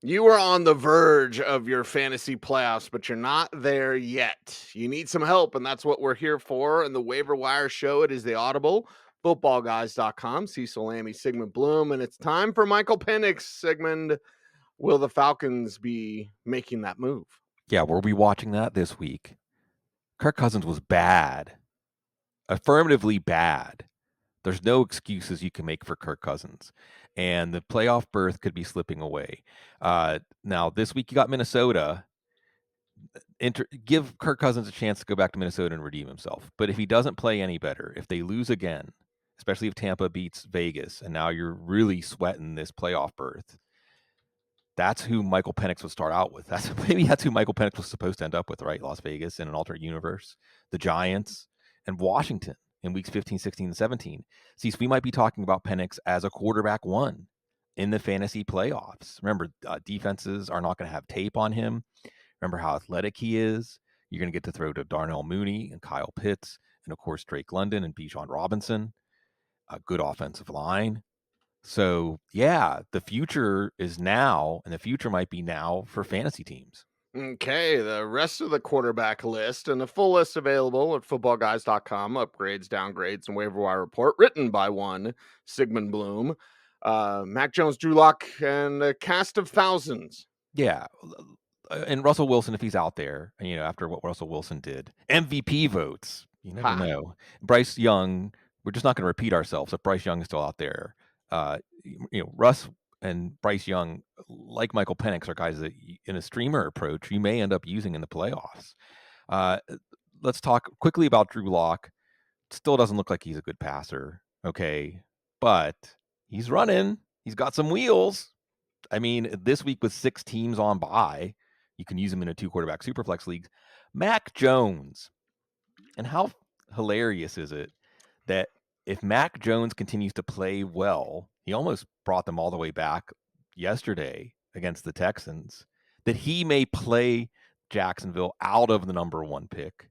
You are on the verge of your fantasy playoffs, but you're not there yet. You need some help, and that's what we're here for. And the Waiver Wire show, it is the Audible, footballguys.com, Cecil, Lammey, Sigmund, Bloom, and it's time for Michael Penix. Sigmund, will the Falcons be making that move? Yeah, we'll be watching that this week. Kirk Cousins was bad, affirmatively bad. There's no excuses you can make for Kirk Cousins, and the playoff berth could be slipping away. Now, this week you got Minnesota. Give Kirk Cousins a chance to go back to Minnesota and redeem himself. But if he doesn't play any better, if they lose again, especially if Tampa beats Vegas, and now you're really sweating this playoff berth, that's who Michael Penix would start out with. That's who Michael Penix was supposed to end up with, right? Las Vegas in an alternate universe, the Giants, and Washington in weeks 15, 16, and 17. See, so we might be talking about Penix as a quarterback one in the fantasy playoffs. Remember, defenses are not going to have tape on him. Remember how athletic he is. You're going to get to throw to Darnell Mooney and Kyle Pitts, and of course Drake London and Bijan Robinson. A good offensive line. So yeah, the future is now, and the future might be now for fantasy teams. Okay, the rest of the quarterback list and the full list available at footballguys.com. Upgrades, downgrades, and waiver wire report written by one Sigmund Bloom. Mac Jones, Drew Lock, and a cast of thousands. Yeah. And Russell Wilson, if he's out there, after what Russell Wilson did, MVP votes, you never know. Bryce Young, we're just not going to repeat ourselves. If Bryce Young is still out there, Russ and Bryce Young, like Michael Penix, are guys that in a streamer approach, you may end up using in the playoffs. Let's talk quickly about Drew Lock. Still doesn't look like he's a good passer. Okay. But he's running. He's got some wheels. I mean, this week with 6 teams on bye, you can use him in a 2-quarterback superflex league. Mac Jones. And how hilarious is it that if Mac Jones continues to play well, he almost brought them all the way back yesterday against the Texans, that he may play Jacksonville out of the number 1 pick,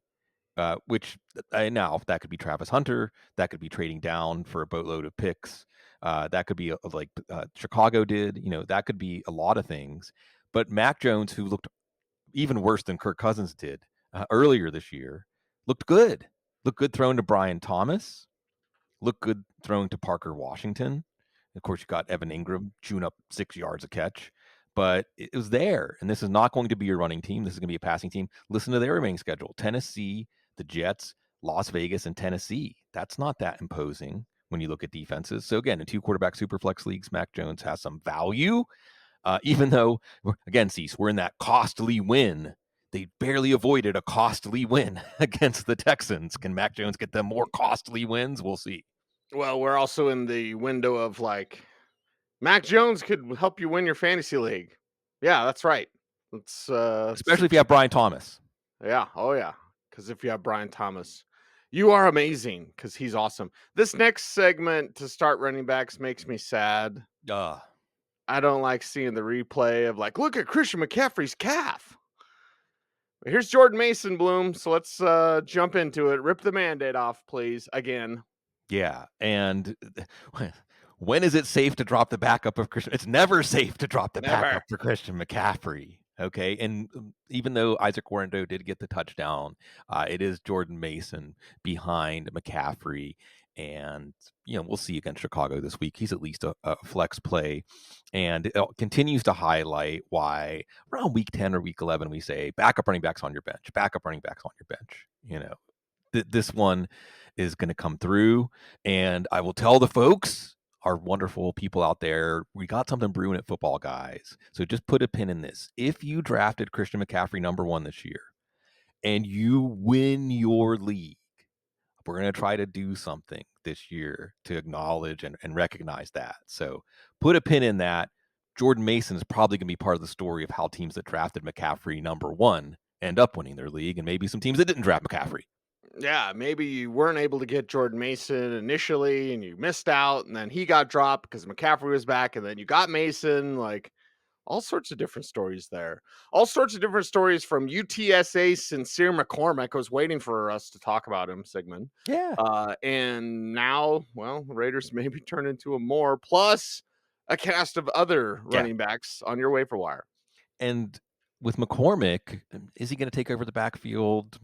which now that could be Travis Hunter, that could be trading down for a boatload of picks. That could be like Chicago did, that could be a lot of things. But Mac Jones, who looked even worse than Kirk Cousins did earlier this year, looked good. Looked good throwing to Brian Thomas. Looked good throwing to Parker Washington. Of course, you got Evan Ingram chewing up 6 yards a catch. But it was there. And this is not going to be your running team. This is going to be a passing team. Listen to their remaining schedule. Tennessee, the Jets, Las Vegas, and Tennessee. That's not that imposing when you look at defenses. So again, in 2-quarterback superflex leagues, Mac Jones has some value. Even though, again, Cease, we're in that costly win. They barely avoided a costly win against the Texans. Can Mac Jones get them more costly wins? We'll see. Well, we're also in the window of Mac Jones could help you win your fantasy league. Yeah, that's right. Especially if you have Brian Thomas. Yeah. Oh, yeah. Because if you have Brian Thomas, you are amazing because he's awesome. This next segment to start running backs makes me sad. I don't like seeing the replay of look at Christian McCaffrey's calf. Here's Jordan Mason, Bloom. So let's jump into it. Rip the Band-Aid off, please. Again. Yeah. And when is it safe to drop the backup of Christian? It's never safe to drop the backup for Christian McCaffrey. Okay. And even though Isaac Warrendo did get the touchdown, it is Jordan Mason behind McCaffrey. And, we'll see against Chicago this week. He's at least a flex play. And it continues to highlight why around week 10 or week 11, we say backup running backs on your bench, backup running backs on your bench. This one is going to come through. And I will tell the folks, our wonderful people out there, we got something brewing at Football Guys. So just put a pin in this. If you drafted Christian McCaffrey number 1 this year and you win your league, we're going to try to do something this year to acknowledge and recognize that. So put a pin in that. Jordan Mason is probably going to be part of the story of how teams that drafted McCaffrey number 1 end up winning their league, and maybe some teams that didn't draft McCaffrey. Yeah, maybe you weren't able to get Jordan Mason initially and you missed out, and then he got dropped because McCaffrey was back, and then you got Mason. All sorts of different stories there. All sorts of different stories from UTSA Sincere McCormick. I was waiting for us to talk about him, Sigmund. Yeah. And now, well, the Raiders maybe turn into a more. Plus, a cast of other running backs on your waiver wire. And with McCormick, is he going to take over the backfield?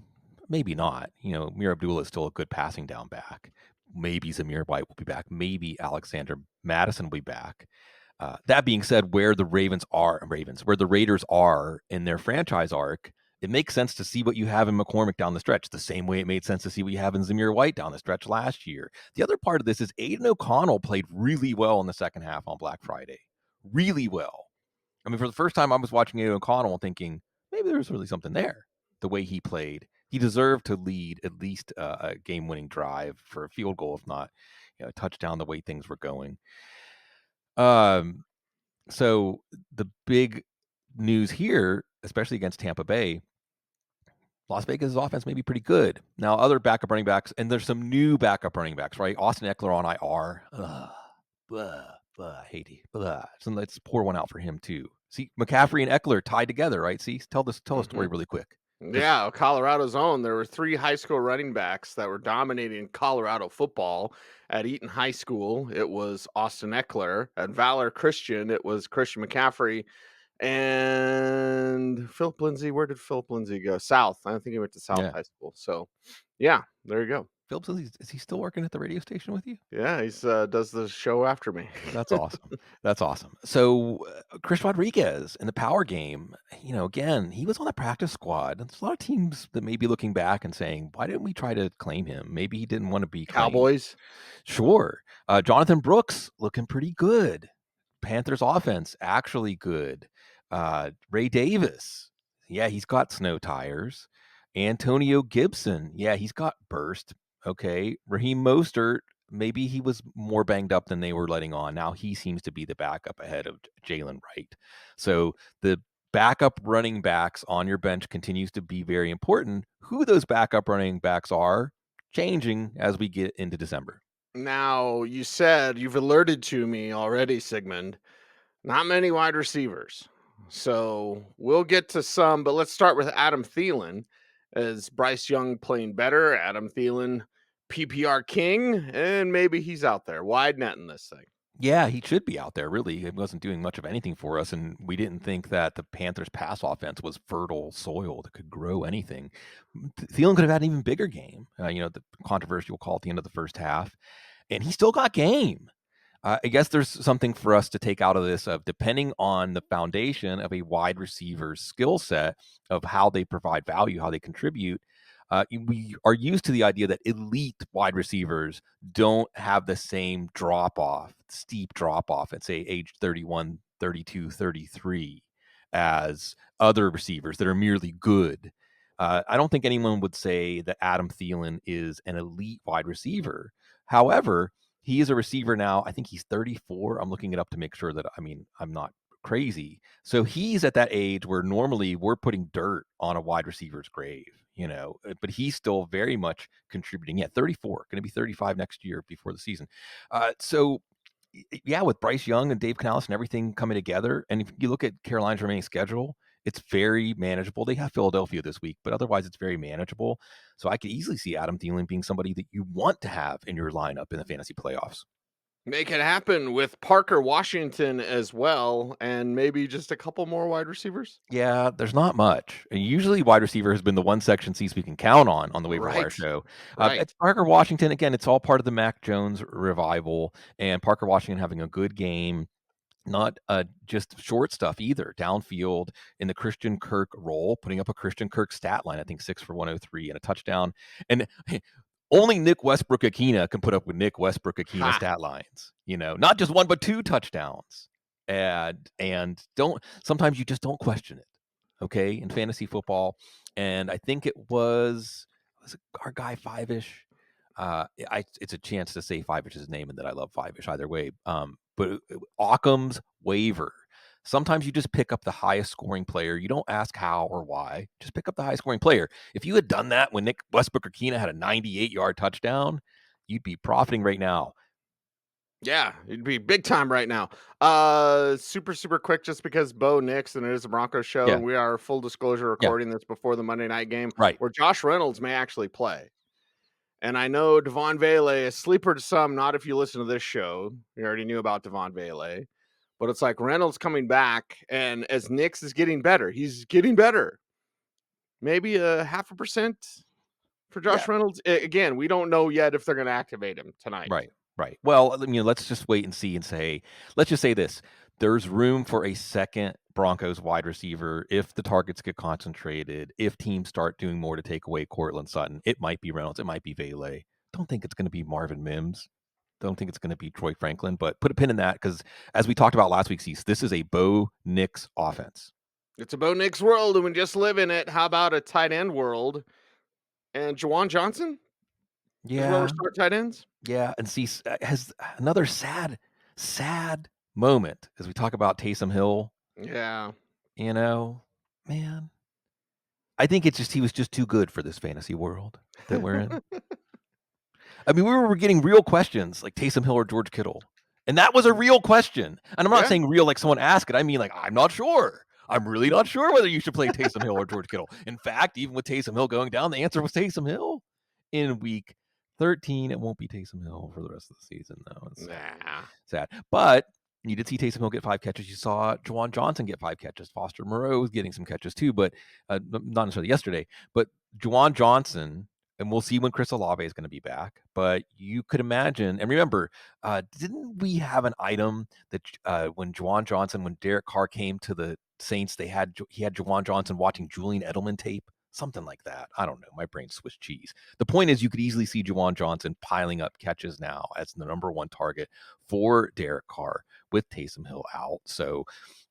Maybe not. Mir Abdullah is still a good passing down back. Maybe Zamir White will be back. Maybe Alexander Madison will be back. That being said, where the Raiders are in their franchise arc, it makes sense to see what you have in McCormick down the stretch, the same way it made sense to see what you have in Zamir White down the stretch last year. The other part of this is Aiden O'Connell played really well in the second half on Black Friday. Really well. I mean, for the first time, I was watching Aiden O'Connell thinking, maybe there's really something there, the way he played. He deserved to lead at least a game-winning drive for a field goal, if not a touchdown, the way things were going. So the big news here, especially against Tampa Bay, Las Vegas' offense may be pretty good. Now, other backup running backs, and there's some new backup running backs, right? Austin Eckler on IR. Haiti. So let's pour one out for him too. See, McCaffrey and Eckler tied together, right? See, tell the story really quick. Yeah, Colorado's own. There were 3 high school running backs that were dominating Colorado football. At Eaton High School, it was Austin Eckler. At Valor Christian, it was Christian McCaffrey. And Philip Lindsay, where did Philip Lindsay go? South. I think he went to South High School. So, yeah, there you go. Philip Lindsay, is he still working at the radio station with you? Yeah, he's does the show after me. That's awesome. That's awesome. So, Chris Rodriguez in the power game, again, he was on the practice squad. There's a lot of teams that may be looking back and saying, why didn't we try to claim him? Maybe he didn't want to be claimed. Cowboys. Sure. Jonathon Brooks looking pretty good. Panthers offense actually good. Ray Davis, yeah, he's got snow tires. Antonio Gibson, yeah, he's got burst. Okay. Raheem Mostert, maybe he was more banged up than they were letting on. Now he seems to be the backup ahead of Jalen Wright. So the backup running backs on your bench continues to be very important. Who those backup running backs are changing as we get into December. Now, you've alerted to me already, Sigmund. Not many wide receivers. So we'll get to some, but let's start with Adam Thielen. Is Bryce Young playing better? Adam Thielen, PPR king, and maybe he's out there wide netting this thing. Yeah, he should be out there, really. He wasn't doing much of anything for us, and we didn't think that the Panthers' pass offense was fertile soil that could grow anything. Thielen could have had an even bigger game, the controversial call at the end of the first half, and he still got game. I guess there's something for us to take out of this of depending on the foundation of a wide receiver's skill set of how they provide value, how they contribute. We are used to the idea that elite wide receivers don't have the same steep drop off at, say, age 31, 32, 33 as other receivers that are merely good. I don't think anyone would say that Adam Thielen is an elite wide receiver. However, he is a receiver now. I think he's 34. I'm looking it up to make sure that, I'm not crazy. So he's at that age where normally we're putting dirt on a wide receiver's grave, but he's still very much contributing. Yeah, 34, going to be 35 next year before the season. So yeah, with Bryce Young and Dave Canales and everything coming together, and if you look at Carolina's remaining schedule, it's very manageable. They have Philadelphia this week, but otherwise it's very manageable. So I could easily see Adam Thielen being somebody that you want to have in your lineup in the fantasy playoffs. Make it happen with Parker Washington as well, and maybe just a couple more wide receivers. Yeah, there's not much. And usually wide receiver has been the one section seats we can count on the Waiver Wire show. It's Parker Washington. Again, it's all part of the Mac Jones revival, and Parker Washington having a good game. Not just short stuff either. Downfield in the Christian Kirk role, putting up a Christian Kirk stat line, I think 6 for 103 and a touchdown. And only Nick Westbrook-Akina can put up with Nick Westbrook-Akina stat lines. Not just 1, but 2 touchdowns. And sometimes you just don't question it, okay, in fantasy football. And I think it was our guy Five-ish. It's a chance to say Five-ish's name and that I love Five-ish either way. But Occam's waiver. Sometimes you just pick up the highest scoring player. You don't ask how or why. Just pick up the highest scoring player. If you had done that when Nick Westbrook-Akina had a 98-yard touchdown, you'd be profiting right now. Yeah, it'd be big time right now. Super quick, just because Bo Nix and it is a Broncos show, and we are full disclosure recording this before the Monday night game, right, where Josh Reynolds may actually play. And I know Devon Vele is sleeper to some, not if you listen to this show. You already knew about Devon Vele. But it's like Reynolds coming back, and as Nix is getting better, he's getting better. Maybe a 0.5% for Josh Reynolds. Again, we don't know yet if they're going to activate him tonight. Right. Well, let's just wait and see and say, let's just say this. There's room for a second Broncos wide receiver if the targets get concentrated, if teams start doing more to take away Courtland Sutton. It might be Reynolds. It might be Vele. Don't think it's going to be Marvin Mims. Don't think it's going to be Troy Franklin, but put a pin in that because as we talked about last week, this is a Bo Nix offense. It's a Bo Nix world, and we just live in it. How about a tight end world? And Juwan Johnson? Yeah. Is where we start tight ends? Yeah, and see, has another sad moment as we talk about Taysom Hill. Yeah. Man, I think he was just too good for this fantasy world that we're in. I mean, we were getting real questions like Taysom Hill or George Kittle. And that was a real question. And I'm not saying real like someone asked it. I mean, like, I'm not sure. I'm really not sure whether you should play Taysom Hill or George Kittle. In fact, even with Taysom Hill going down, the answer was Taysom Hill in week 13. It won't be Taysom Hill for the rest of the season, though. It's sad. But you did see Taysom Hill get 5 catches. You saw Juwan Johnson get 5 catches. Foster Moreau was getting some catches too, but not necessarily yesterday. But Juwan Johnson, and we'll see when Chris Olave is going to be back. But you could imagine, and remember, didn't we have an item that when Juwan Johnson, when Derek Carr came to the Saints, he had Juwan Johnson watching Julian Edelman tape? Something like that. I don't know. My brain's Swiss cheese. The point is you could easily see Juwan Johnson piling up catches now as the number 1 target for Derek Carr with Taysom Hill out. So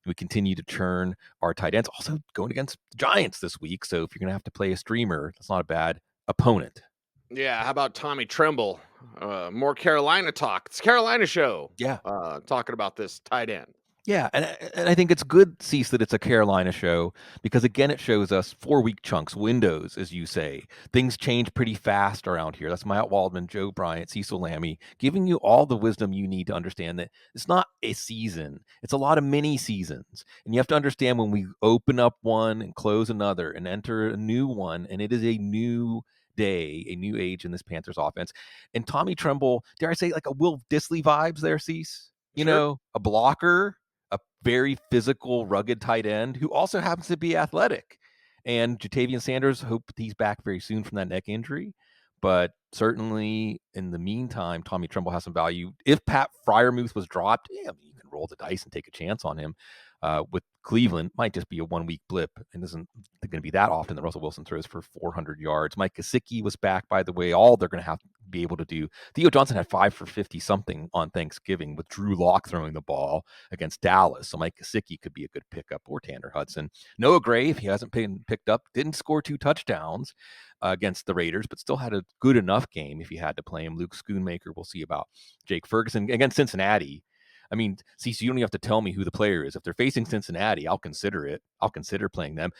we continue to churn our tight ends. Also going against the Giants this week. So if you're going to have to play a streamer, that's not a bad opponent. Yeah. How about Tommy Tremble? More Carolina talk. It's Carolina show. Yeah. Talking about this tight end. Yeah, and I think it's good, Cecil, that it's a Carolina show because, again, it shows us 4-week chunks, windows, as you say. Things change pretty fast around here. That's Matt Waldman, Joe Bryant, Cecil Lammey, giving you all the wisdom you need to understand that it's not a season. It's a lot of mini seasons. And you have to understand when we open up one and close another and enter a new one, and it is a new day, a new age in this Panthers offense. And Tommy Tremble, dare I say, like a Will Dissly vibes there, Cecil? You know, a blocker, a very physical, rugged tight end who also happens to be athletic. And Jatavian Sanders, hope he's back very soon from that neck injury. But certainly in the meantime, Tommy Tremble has some value. If Pat Freiermuth was dropped, you can roll the dice and take a chance on him. With Cleveland, might just be a 1-week blip and isn't going to be that often that Russell Wilson throws for 400 yards. Mike Gesicki was back, by the way. All they're going to have to be able to do. Theo Johnson had 5 for 50-something on Thanksgiving with Drew Lock throwing the ball against Dallas. So Mike Gesicki could be a good pickup, or Tanner Hudson. Noah Gray, if he hasn't been picked up, didn't score 2 touchdowns against the Raiders, but still had a good enough game if you had to play him. Luke Schoonmaker, we'll see about Jake Ferguson against Cincinnati. I mean, Cecil, you don't even have to tell me who the player is. If they're facing Cincinnati, I'll consider it. I'll consider playing them.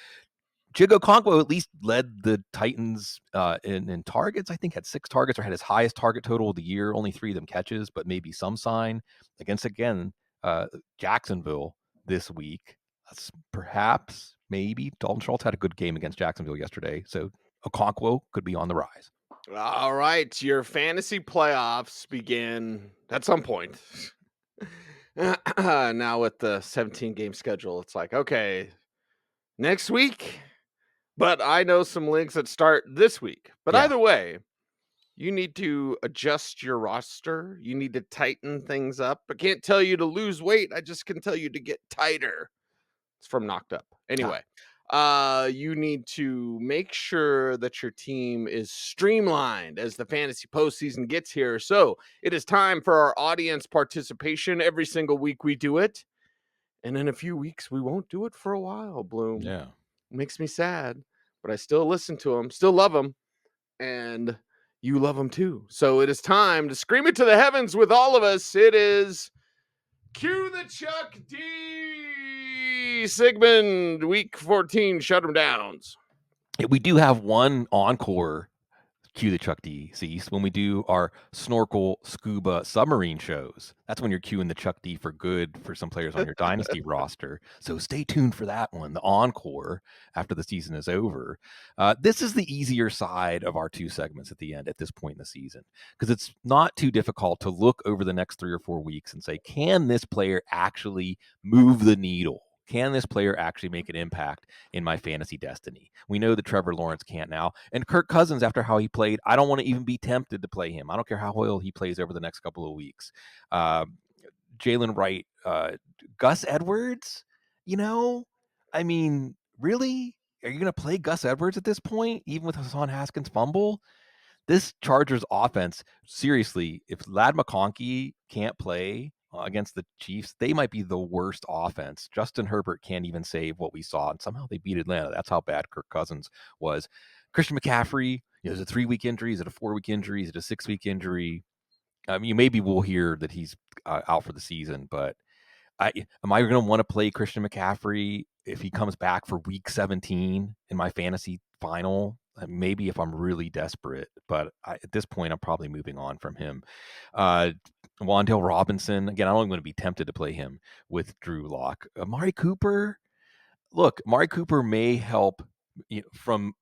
Chigo Okonkwo at least led the Titans in targets. I think had 6 targets or had his highest target total of the year. Only 3 of them catches, but maybe some sign against, again, Jacksonville this week. Perhaps, maybe. Dalton Schultz had a good game against Jacksonville yesterday. So Okonkwo could be on the rise. All right. Your fantasy playoffs begin at some point. Now with the 17-game schedule, it's like, okay, next week. But I know some links that start this week. But either way, you need to adjust your roster. You need to tighten things up. I can't tell you to lose weight. I just can tell you to get tighter. It's from Knocked Up. Anyway, you need to make sure that your team is streamlined as the fantasy postseason gets here. So it is time for our audience participation. Every single week we do it. And in a few weeks, we won't do it for a while, Bloom. Yeah. It makes me sad, but I still listen to them, still love them. And you love them too. So it is time to scream it to the heavens with all of us. It is cue the Chuck D. Sigmund, week 14, shut them downs. We do have one encore Cue the Chuck D. Cease. When we do our snorkel, scuba, submarine shows, that's when you're cueing the Chuck D for good for some players on your dynasty roster. So stay tuned for that one, the encore after the season is over. This is the easier side of our two segments at the end at this point in the season, because it's not too difficult to look over the next 3 or 4 weeks and say, can this player actually move the needle? Can this player actually make an impact in my fantasy destiny? We know that Trevor Lawrence can't now. And Kirk Cousins, after how he played, I don't want to even be tempted to play him. I don't care how well he plays over the next couple of weeks. Jalen Wright, Gus Edwards, I mean, really? Are you going to play Gus Edwards at this point, even with Hassan Haskins' fumble? This Chargers offense, seriously, if Ladd McConkey can't play against the Chiefs, they might be the worst offense. Justin Herbert can't even save what we saw, and somehow they beat Atlanta. That's how bad Kirk Cousins was. Christian McCaffrey, is it a 3-week injury? Is it a 4-week injury? Is it a 6-week injury? Maybe we'll hear that he's out for the season, but am I going to want to play Christian McCaffrey if he comes back for week 17 in my fantasy final? Maybe if I'm really desperate, but at this point, I'm probably moving on from him. Wan'Dale Robinson, again, I'm only going to be tempted to play him with Drew Lock. Amari Cooper, look, Amari Cooper may help from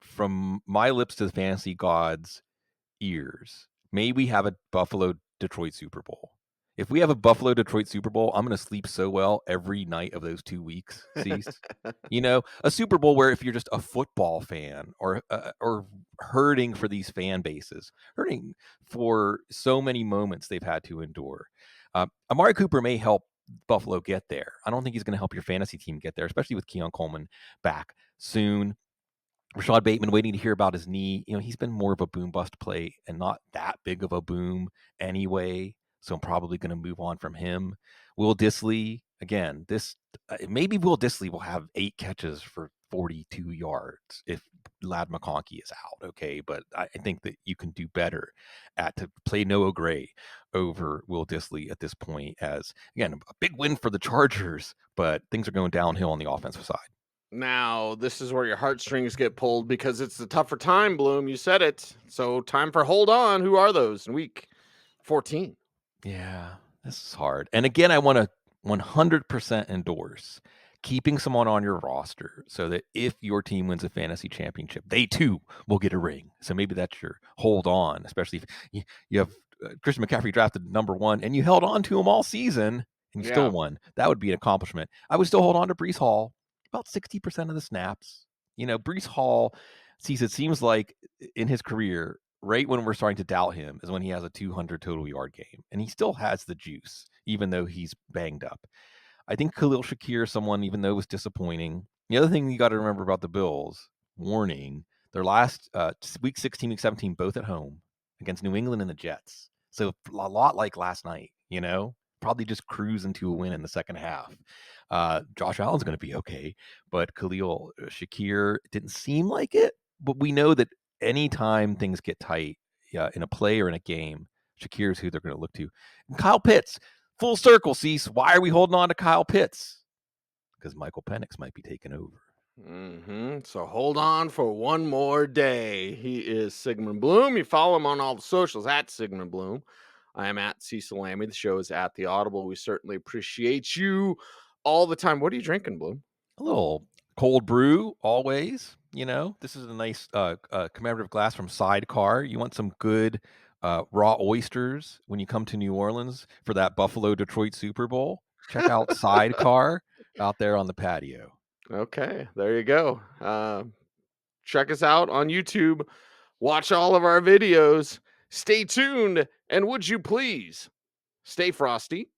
my lips to the fantasy gods' ears. May we have a Buffalo-Detroit Super Bowl. If we have a Buffalo-Detroit Super Bowl, I'm going to sleep so well every night of those 2 weeks, Cease. A Super Bowl where if you're just a football fan or hurting for these fan bases, hurting for so many moments they've had to endure, Amari Cooper may help Buffalo get there. I don't think he's going to help your fantasy team get there, especially with Keon Coleman back soon. Rashad Bateman waiting to hear about his knee. He's been more of a boom bust play and not that big of a boom anyway. So I'm probably going to move on from him. Will Dissly, again, maybe Will Dissly will have 8 catches for 42 yards if Ladd McConkey is out. Okay. But I think that you can do better to play Noah Gray over Will Dissly at this point, as again, a big win for the Chargers, but things are going downhill on the offensive side. Now, this is where your heartstrings get pulled because it's the tougher time, Bloom. You said it. So time for hold on. Who are those in week 14? Yeah, this is hard. And again, I want to 100% endorse keeping someone on your roster so that if your team wins a fantasy championship, they too will get a ring. So maybe that's your hold on, especially if you have Christian McCaffrey drafted number 1 and you held on to him all season and you still won. That would be an accomplishment. I would still hold on to Breece Hall about 60% of the snaps. Breece Hall it seems like in his career, right when we're starting to doubt him is when he has a 200 total yard game, and he still has the juice, even though he's banged up. I think Khalil Shakir, someone, even though it was disappointing. The other thing you got to remember about the Bills, warning, their last week 16, week 17, both at home against New England and the Jets. So a lot like last night, probably just cruise into a win in the second half. Josh Allen's going to be okay, but Khalil Shakir didn't seem like it. But we know that anytime things get tight in a play or in a game, Shakir's who they're going to look to. And Kyle Pitts, full circle, Cease. Why are we holding on to Kyle Pitts? Because Michael Penix might be taking over. So hold on for one more day. He is Sigmund Bloom. You follow him on all the socials at Sigmund Bloom. I am at Cecil Lammey. The show is at The Audible. We certainly appreciate you all the time. What are you drinking, Bloom? A little cold brew, always. This is a nice commemorative glass from Sidecar. You want some good raw oysters when you come to New Orleans for that Buffalo-Detroit Super Bowl? Check out Sidecar out there on the patio. Okay, there you go. Check us out on YouTube. Watch all of our videos. Stay tuned. And would you please stay frosty?